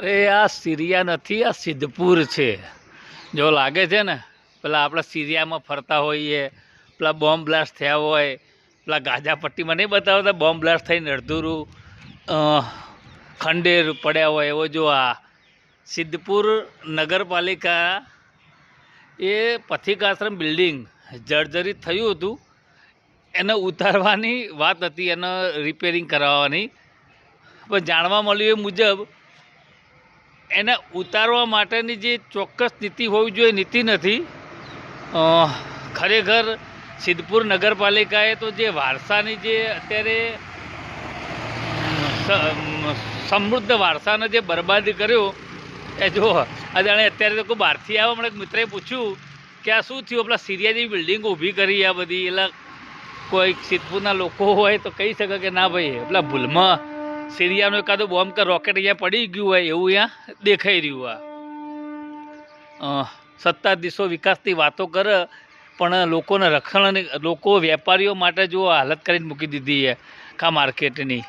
અરે આ સિરિયા નથી, આ સિદ્ધપુર છે. જો લાગે છે ને પેલા આપણે સિરિયામાં ફરતા હોઈએ, પેલા બોમ્બ બ્લાસ્ટ થયા હોય, પેલા ગાજા પટ્ટીમાં નહીં બતાવતા બોમ્બ બ્લાસ્ટ થઈને અડધુરું ખંડેર પડ્યા હોય એવો. જો આ સિદ્ધપુર નગરપાલિકા એ પથિકાશ્રમ બિલ્ડિંગ જર્જરિત થયું હતું, એને ઉતારવાની વાત હતી, એને રિપેરિંગ કરાવવાની. પણ જાણવા મળ્યું એ મુજબ એને ઉતારવા માટેની જે ચોક્કસ નીતિ હોવી જોઈએ નીતિ નથી. ખરેખર સિદ્ધપુર નગરપાલિકાએ તો જે વારસાની જે અત્યારે સમૃદ્ધ વારસાને જે બરબાદી કર્યો એ જો આ જાણે અત્યારે તો કોઈ બહારથી આવ્યો. મને એક મિત્રએ પૂછ્યું કે આ શું થયું, આપણા સિરિયા જેવી બિલ્ડિંગ ઊભી કરી આ બધી. એટલે કોઈ સિદ્ધપુરના લોકો હોય તો કહી શકે કે ના ભાઈ પેલા ભૂલમાં સિરિયાનો એકાદો બોમ્બ કે રોકેટ અહીંયા પડી ગયું હોય એવું અહીંયા દેખાઈ રહ્યું. આ સત્તાધીશો વિકાસની વાતો કરે પણ લોકોને રક્ષણ, લોકો વેપારીઓ માટે જો હાલત કરીને મૂકી દીધી છે કા માર્કેટની.